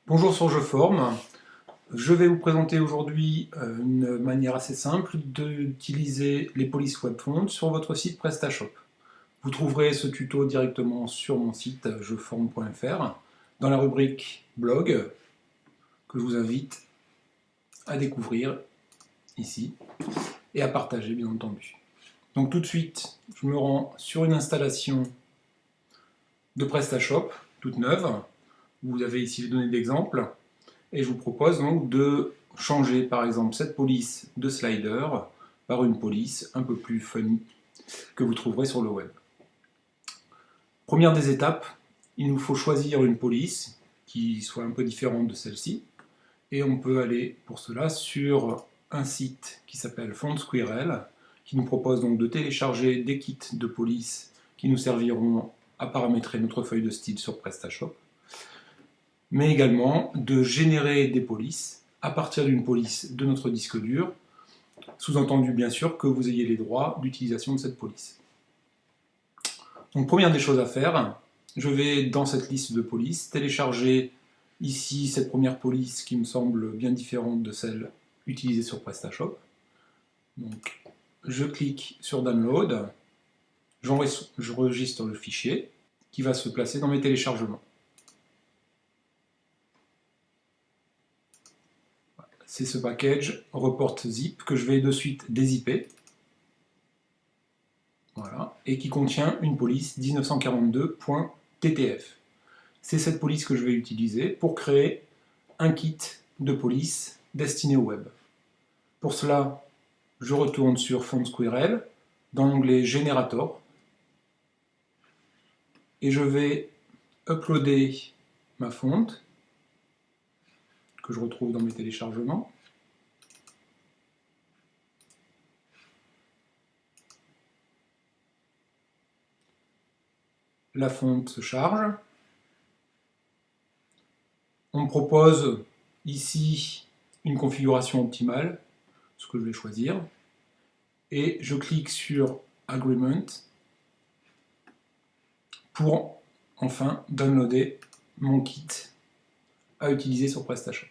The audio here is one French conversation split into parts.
Bonjour sur Jeform. Je vais vous présenter aujourd'hui une manière assez simple d'utiliser les polices WebFont sur votre site PrestaShop. Vous trouverez ce tuto directement sur mon site jeform.fr dans la rubrique blog que je vous invite à découvrir ici et à partager bien entendu. Donc tout de suite, je me rends sur une installation de PrestaShop toute neuve. Vous avez ici les données d'exemple. Et je vous propose donc de changer par exemple cette police de slider par une police un peu plus funny que vous trouverez sur le web. Première des étapes, il nous faut choisir une police qui soit un peu différente de celle-ci. Et on peut aller pour cela sur un site qui s'appelle FontSquirrel, qui nous propose donc de télécharger des kits de police qui nous serviront à paramétrer notre feuille de style sur PrestaShop, mais également de générer des polices à partir d'une police de notre disque dur, sous-entendu bien sûr que vous ayez les droits d'utilisation de cette police. Donc première des choses à faire, je vais dans cette liste de polices télécharger ici cette première police qui me semble bien différente de celle utilisée sur PrestaShop. Donc je clique sur Download, j'enregistre le fichier qui va se placer dans mes téléchargements. C'est ce package report zip que je vais de suite dézipper. Voilà, et qui contient une police 1942.ttf. C'est cette police que je vais utiliser pour créer un kit de police destiné au web. Pour cela, je retourne sur FontSquirrel dans l'onglet Generator et je vais uploader ma fonte que je retrouve dans mes téléchargements. La fonte se charge. On me propose ici une configuration optimale, ce que je vais choisir, et je clique sur Agreement pour enfin downloader mon kit à utiliser sur PrestaShop.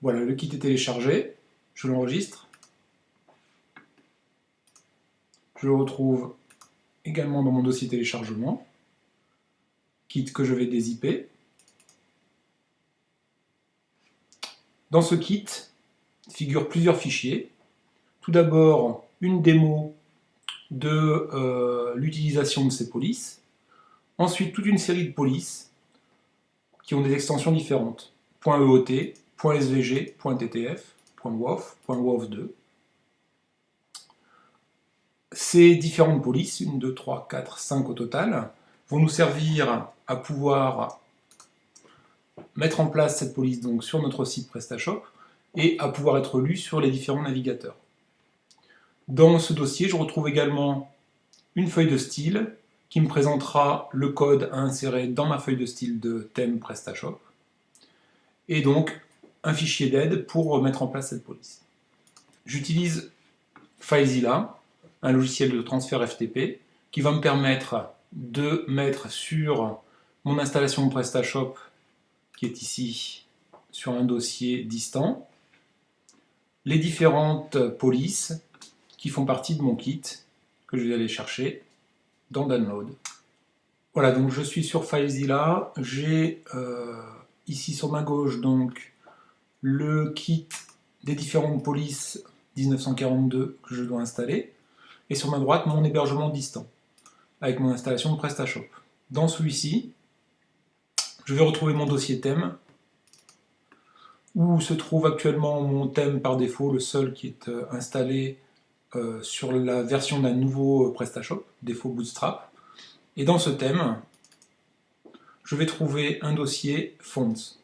Voilà, le kit est téléchargé, je l'enregistre, je le retrouve également dans mon dossier téléchargement, kit que je vais dézipper. Dans ce kit figurent plusieurs fichiers. Tout d'abord, une démo de l'utilisation de ces polices. Ensuite, toute une série de polices qui ont des extensions différentes. .eot, .svg, .ttf, .wof, .wof2. Ces différentes polices, 1, 2, 3, 4, 5 au total, vont nous servir à pouvoir mettre en place cette police donc sur notre site PrestaShop et à pouvoir être lues sur les différents navigateurs. Dans ce dossier, je retrouve également une feuille de style qui me présentera le code à insérer dans ma feuille de style de thème PrestaShop et donc un fichier d'aide pour mettre en place cette police. J'utilise FileZilla, un logiciel de transfert FTP qui va me permettre de mettre sur mon installation PrestaShop qui est ici sur un dossier distant les différentes polices qui font partie de mon kit que je vais aller chercher dans Download. Voilà, donc je suis sur FileZilla, j'ai ici sur ma gauche donc le kit des différentes polices 1942 que je dois installer, et sur ma droite mon hébergement distant avec mon installation de PrestaShop. Dans celui-ci, je vais retrouver mon dossier thème où se trouve actuellement mon thème par défaut, le seul qui est installé sur la version d'un nouveau PrestaShop, défaut Bootstrap. Et dans ce thème, je vais trouver un dossier Fonts.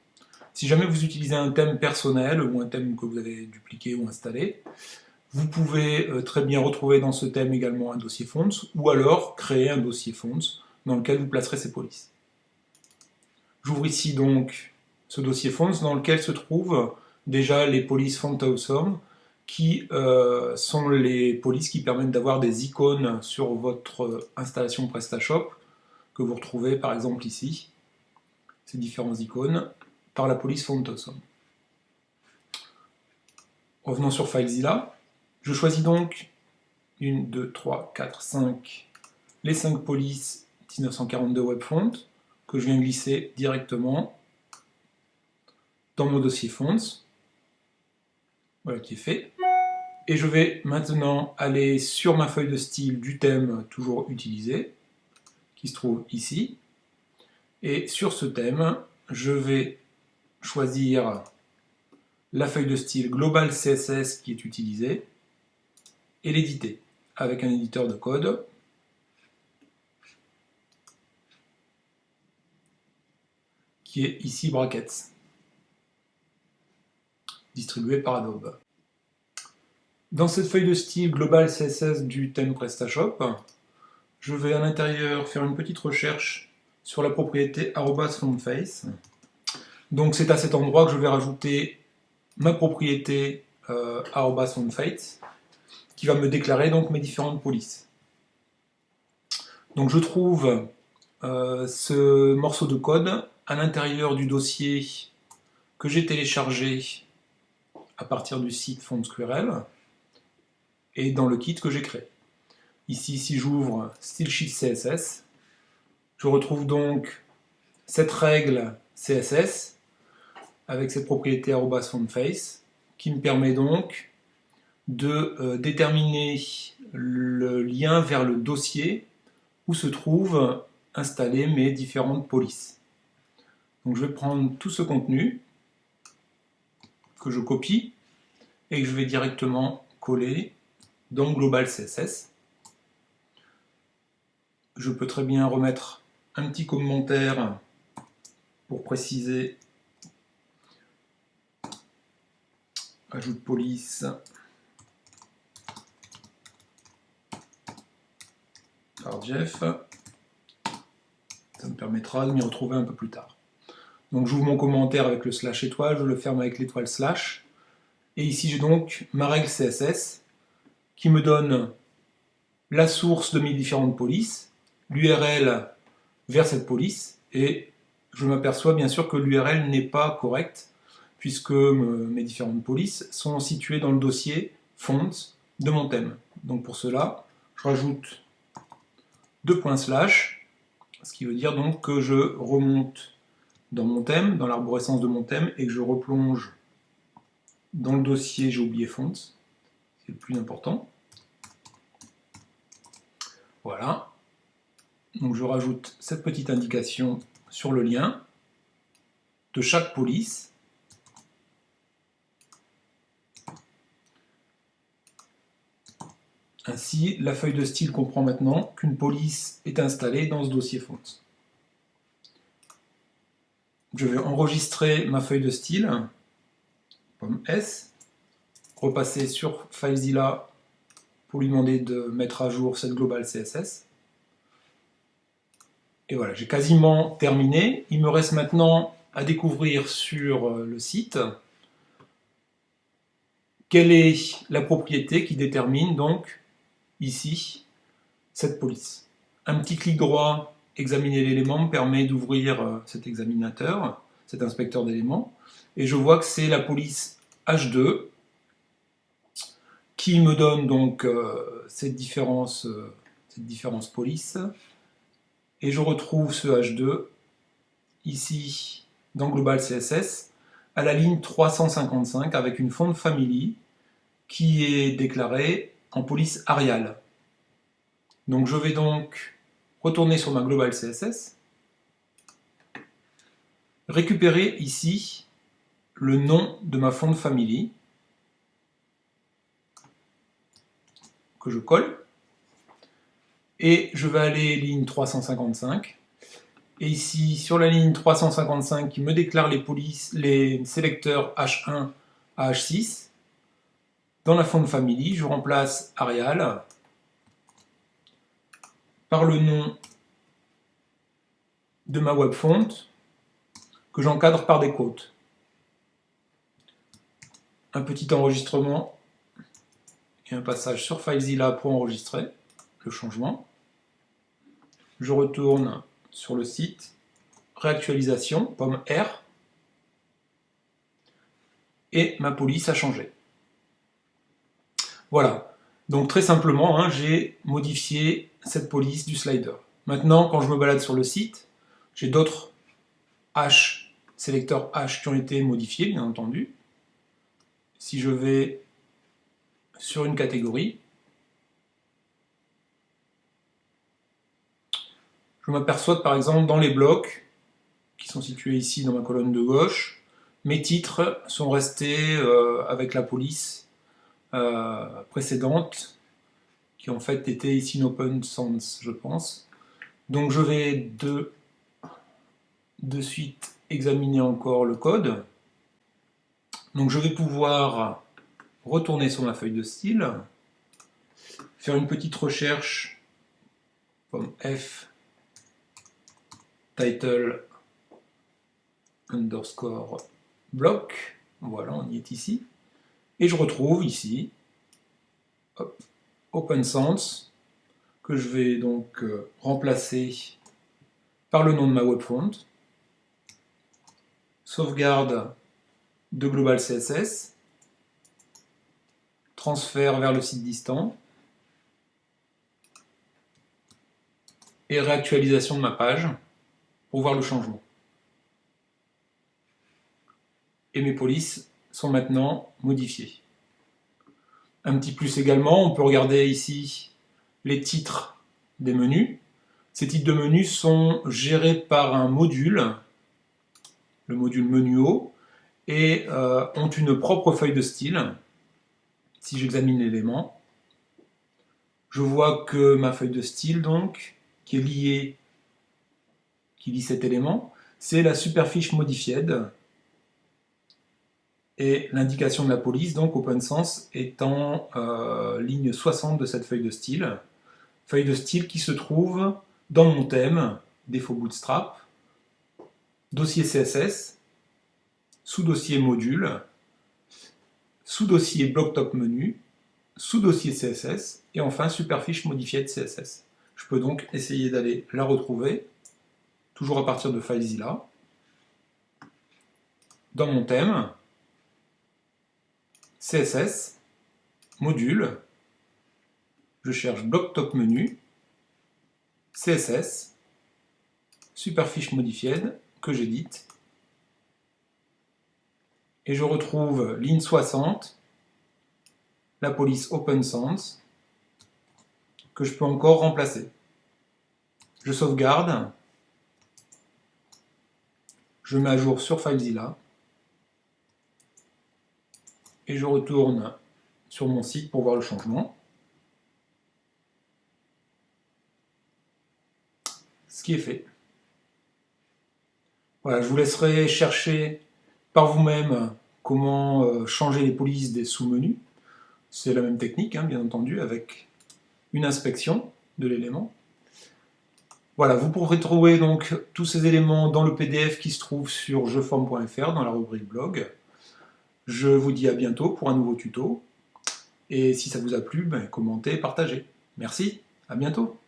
Si jamais vous utilisez un thème personnel ou un thème que vous avez dupliqué ou installé, vous pouvez très bien retrouver dans ce thème également un dossier Fonts ou alors créer un dossier Fonts dans lequel vous placerez ces polices. J'ouvre ici donc ce dossier Fonts dans lequel se trouvent déjà les polices Font Awesome qui sont les polices qui permettent d'avoir des icônes sur votre installation PrestaShop que vous retrouvez par exemple ici, ces différentes icônes. par la police Font Awesome. Revenons sur FileZilla. Je choisis donc 1, 2, 3, 4, 5, les 5 polices 1942 WebFont que je viens glisser directement dans mon dossier Fonts. Voilà qui est fait. Et je vais maintenant aller sur ma feuille de style du thème toujours utilisé, qui se trouve ici. Et sur ce thème, je vais choisir la feuille de style Global CSS qui est utilisée et l'éditer avec un éditeur de code. Qui est ici Brackets, distribué par Adobe. Dans cette feuille de style Global CSS du thème PrestaShop, je vais à l'intérieur faire une petite recherche sur la propriété @fontface. Donc c'est à cet endroit que je vais rajouter ma propriété @fontface qui va me déclarer donc mes différentes polices. Donc je trouve ce morceau de code à l'intérieur du dossier que j'ai téléchargé à partir du site FontsQRL et dans le kit que j'ai créé. Ici, si j'ouvre Stylesheet CSS, je retrouve donc cette règle CSS avec cette propriété @fontface qui me permet donc de déterminer le lien vers le dossier où se trouvent installées mes différentes polices. Donc je vais prendre tout ce contenu que je copie et que je vais directement coller dans Global CSS. Je peux très bien remettre un petit commentaire pour préciser ajout de police par Jeff. Ça me permettra de m'y retrouver un peu plus tard. Donc j'ouvre mon commentaire avec le slash étoile, je le ferme avec l'étoile slash. Et ici j'ai donc ma règle CSS qui me donne la source de mes différentes polices, l'URL vers cette police, et je m'aperçois bien sûr que l'URL n'est pas correcte, puisque mes différentes polices sont situées dans le dossier Fonts de mon thème. Donc pour cela, je rajoute 2 points slash, ce qui veut dire donc que je remonte dans mon thème, dans l'arborescence de mon thème, et que je replonge dans le dossier j'ai oublié Fonts, c'est le plus important. Voilà. Donc je rajoute cette petite indication sur le lien de chaque police. Ainsi, la feuille de style comprend maintenant qu'une police est installée dans ce dossier Fonts. Je vais enregistrer ma feuille de style, pomme S, repasser sur FileZilla pour lui demander de mettre à jour cette global CSS. Et voilà, j'ai quasiment terminé. Il me reste maintenant à découvrir sur le site quelle est la propriété qui détermine donc ici cette police. Un petit clic droit, examiner l'élément, me permet d'ouvrir cet examinateur, cet inspecteur d'éléments, et je vois que c'est la police H2 qui me donne donc cette différence police, et je retrouve ce H2 ici dans Global CSS à la ligne 355 avec une font family qui est déclarée en police Arial. Donc je vais donc retourner sur ma Global CSS, récupérer ici le nom de ma font family que je colle, et je vais aller ligne 355, et ici sur la ligne 355 qui me déclare les sélecteurs H1 à H6, dans la font family, je remplace Arial par le nom de ma web font que j'encadre par des quotes. Un petit enregistrement et un passage sur FileZilla pour enregistrer le changement. Je retourne sur le site, réactualisation, pomme R, et ma police a changé. Voilà, donc très simplement, hein, j'ai modifié cette police du slider. Maintenant, quand je me balade sur le site, j'ai d'autres hash, sélecteurs hash qui ont été modifiés, bien entendu. Si je vais sur une catégorie, je m'aperçois que par exemple dans les blocs, qui sont situés ici dans ma colonne de gauche, mes titres sont restés avec la police précédente, qui en fait était ici une Open Sans, je pense. Donc je vais de suite examiner encore le code. Donc je vais pouvoir retourner sur ma feuille de style, faire une petite recherche comme F title underscore block, voilà, on y est ici, et je retrouve ici hop, Open Sans, que je vais donc remplacer par le nom de ma web font, sauvegarde de global CSS, transfert vers le site distant, et réactualisation de ma page pour voir le changement. Et mes polices sont maintenant modifiées. Un petit plus également, on peut regarder ici les titres des menus. Ces titres de menus sont gérés par un module, le module menuo, et ont une propre feuille de style. Si j'examine l'élément, je vois que ma feuille de style, donc, qui est liée, qui lie cet élément, c'est la superfiche modified, et l'indication de la police, donc Open Sans, est en ligne 60 de cette feuille de style. Feuille de style qui se trouve dans mon thème, défaut Bootstrap, dossier CSS, sous-dossier module, sous-dossier bloc top menu, sous-dossier CSS, et enfin superfiche modifiée de CSS. Je peux donc essayer d'aller la retrouver, toujours à partir de FileZilla, dans mon thème, CSS, module, je cherche bloc top menu, CSS, superfiche modifiée que j'édite, et je retrouve ligne 60, la police Open Sans, que je peux encore remplacer. Je sauvegarde, je mets à jour sur FileZilla, et je retourne sur mon site pour voir le changement. Ce qui est fait. Voilà, je vous laisserai chercher par vous-même comment changer les polices des sous-menus. C'est la même technique, hein, bien entendu, avec une inspection de l'élément. Voilà, vous pourrez trouver donc tous ces éléments dans le PDF qui se trouve sur jeform.fr dans la rubrique blog. Je vous dis à bientôt pour un nouveau tuto. Et si ça vous a plu, commentez et partagez. Merci, à bientôt.